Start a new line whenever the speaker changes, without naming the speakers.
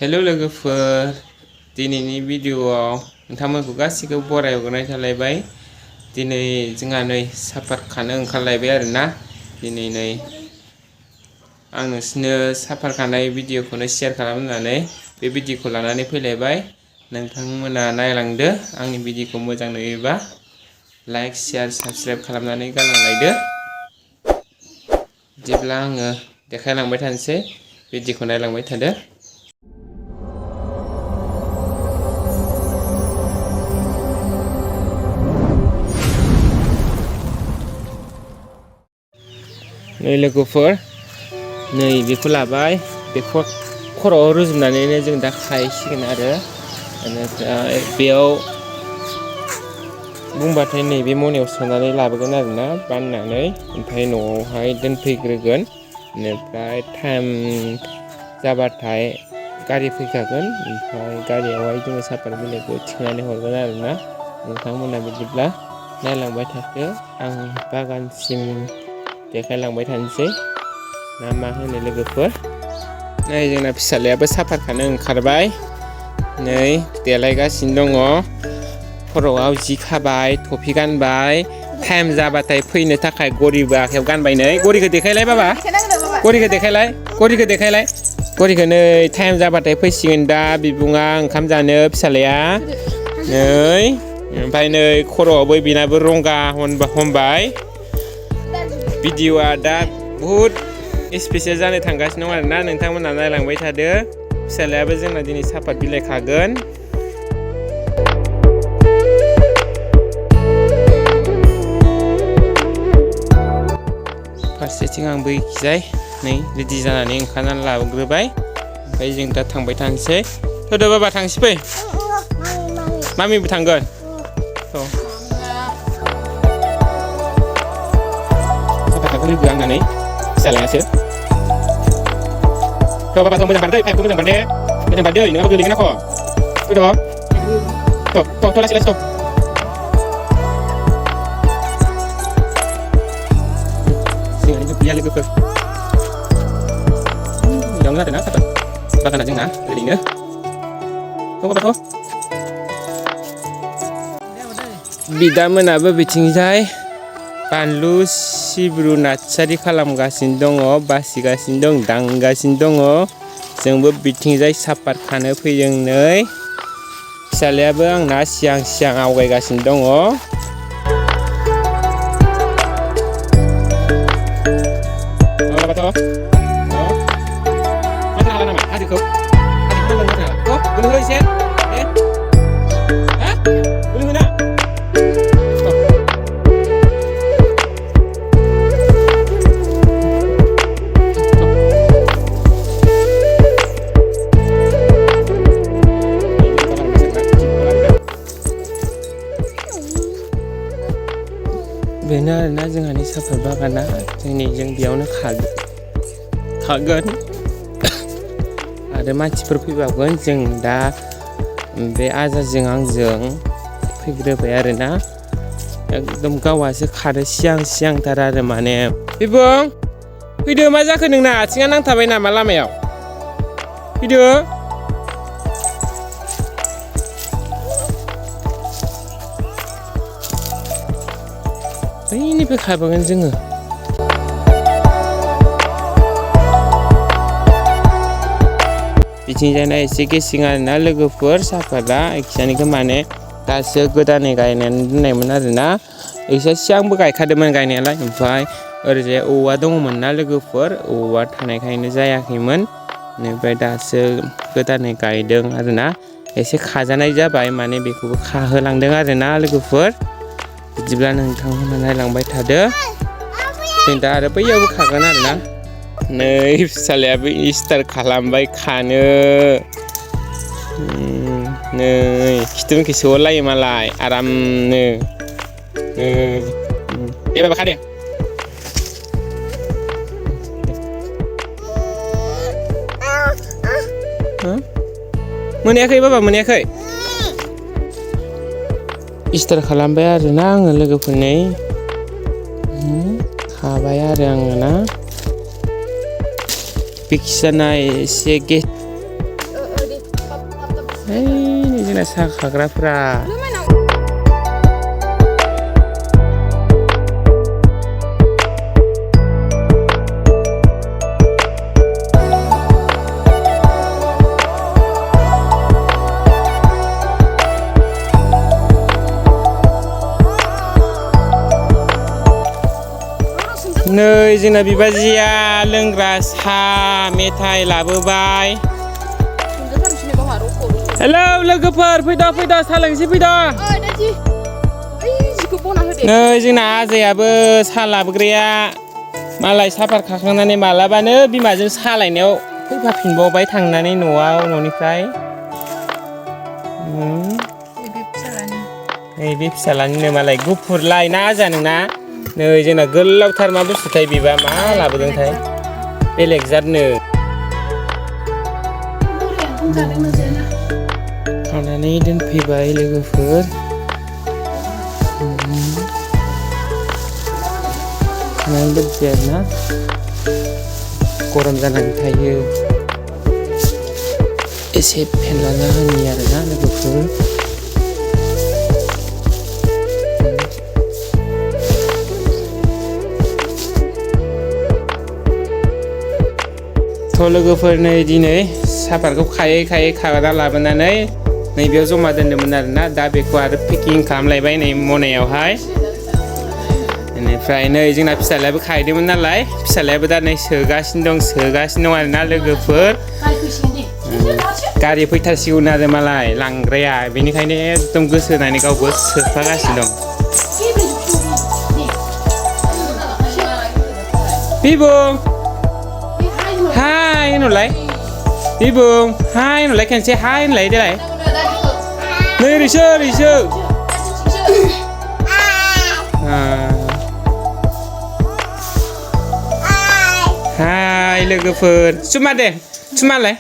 Hello लोगोफोर दिनैनि भिडिअआव नोंथांमोनखौ गासिखौबो बरायहरनाय थालायबाय। दिनै जोंहा नै सापात खानो ओंखारलायबाय आरोना। दिनै नै आं नोंसिनो सापात खानाय भिडिअखौनो शेयार खालामनानै बे भिडिअखौ लानानै फैलायबाय। नोंथांमोना नायलांदो, आंनि भिडिअखौ मोजां नुयोबा लाइक शेयार साबस्क्राइब खालामनानै गालांलायदो। बिदिब्ला आङो देखायलांबाय थानोसै, भिडिअखौ नायलांबाय थादो। नै लोगोफोर, नै बेखौ लाबाय, बेखौ खर'आव रुजुनानैनो जों दा खाहैसिगोन आरो। बेनिफ्राय बेयाव बुंबाथाय नैबे मनायाव सोनानै लाबोगोन आरोना बाननानै, ओमफ्राय न'आवहाय दोनफैग्रोगोन। बेनिफ्राय टाइम जाबाथाय गारि फैखागोन, ओमफ्राय गारियावहाय जोङो सापात बिलाइखौ थिखोनानै हरगोन आरोना। नोंथांमोना बिदिब्ला नायलांबाय थादो, आं बागानसिम देखायलांबाय थानोसै। ना मा होनो लोगोफोर? नै जोंना फिसाज्लायाबो सापात खानो ओंखारबाय, नै देलायगासिनो दङ। खर'आव जि खाबाय, टफि गानबाय, टाइम जाबाथाय फैनो थाखाय घरिबो आखायाव गानबाय। नै घरिखौ देखायलाय बाबा, घरिखौ देखायलाय, घरिखौ देखायलाय, घरिखौ नै टाइम जाबाथाय फैसिगोन दा बिबुङा ओंखाम जानो फिसाज्लाया। नै ओमफ्राय नै खर'आवबो बिनाबो रंगा हमबाय। भिडिअआ दा बुहुद स्पेसियेल जानो थांगासिनो दं आरोना, नोंथांमोना नायलांबाय थादो। फिसाज्लायाबो जोंना दिनै सापात बिलाइ खागोन। फारसेथिं आं बैखिजाय नै रेडि जानानै ओंखारनानै लाग्रोबाय। ओमफ्राय जों दा थांबाय थानोसै। होदो बाबा थांसै फै, मामिबो थांगोन। लोगो आंनानै फिसाज्लायासो। थ' बाबा थ' मोजां बारदो, पाइपखौ मोजां बारदो, मोजां बारदो, नङाबा गोलैगोन आख'। फैद' थ' लासै लासै थ'। जोंहानि दुब्लिया लोगोफोर बेयावनो आरोना सापात बागाना जोंना ओरैनो। थ' बाबा थ'। बिदामोनाबो बिथिंजाय बानलु सिब्रु नार्सारि खालामगासिनो दङ, बासिगासिनो दं, दांगासिनो दङ। जोंबो बिथिंजाय सापात खानो फैदों नै। फिसाज्लायाबो आंना सिगां सिगां आवगायगासिनो दङ। बेनो आरोना जोंहानि सापात बागाना, जों बेयावनो खागोन आरो मानसिफोर फैबावगोन। जों दा बे आजाजों आंजों फैग्रोबाय आरोना। एकदम गावहासो खारो सिगांथार आरो माने। बिबुं फैदो, मा जाखो नोंना आथिङा नांथाबाय नामा लामायाव? फैदो। बैनिफ्राय खाबोगोन जोङो। बिथिंजायना एसे गेसिं आरोना लोगोफोर सापाता एखिजानिखौ माने दासो गोदानै गायनानै दोननायमोन आरोना। एसे सिगांबो गायखादोंमोन गायनायालाय, ओमफ्राय ओरैजाय औवा दङमोन ना लोगोफोर, औवा थानायखायनो जायाखैमोन। बेनिफ्राय दासो गोदानै गायदों आरोना। एसे खाजानाय जाबाय, माने बेखौबो खाहोलांदों आरोना लोगोफोर। बिदिब्ला नोंथांमोना नायलांबाय थादो। जों दा आरो बैयावबो खागोन आरोना। नै फिसाज्लायाबो स्टार्ट खालामबाय खानो। नै खिथुउनखि सोहरलायो मालाय आरामनो। दे बाबा खादे। मोनायाखै बाबा, मोनायाखै? स्टार्ट खालामबाय आरोना आङो लोगोफोरनि खाबाय आरो आङो ना। बेखिजाना एसे Ini जोंना साहा खाग्राफ्रा नै जोंना बिबाजिया लोंग्रा साहा मेथाइ लाबोबाय हेलौ लोगोफोर फैद' साहा लोंसै फैद' नै जोंना आजायाबो साहा लाबोग्राया मालाय साफार खाखांनानै मालाबानो बिमाजों साहा लायनायाव फैफाफिनबावबाय थांनानै न'निफ्राय बे फिसालानिनो मालाय गुफुरलाय ना आजा नोंना नै जोंना गोलावथार मा बुस्थुथाय बिबा मा लाबोदोंथाय बेलेग जादनो खानानै दोनफैबाय लोगोफोर खानानै दोनफैबाय आरोना गरम जानानै थायो एसे फेन लाना होनि आरोना लोगोफोर थ' लोगोफोर नै दिनै सापातखौ खायै खाना लाबोनानै नैबेयाव जमा दोन्दोंमोन आरोना दा बेखौ आरो पेकिं खालामलायबाय नै मनायावहाय बेनिफ्राय नै जोंना फिसालायाबो खाहैदोंमोन नालाय फिसालायाबो दा नै सोगासिनो दं आरोना लोगोफोर गारि फैथारसिगौन आरो मालाय लांग्राया बेनिखायनो एकदम गोसो होनानै गावबो सोफागासिनो दं बिबुं हाय होनलाय बिबुं हाय होनलाय खेनसे हाय होनलाय देलाय नै ओरैसो हाय लोगोफोर चुमा दे चुमालाय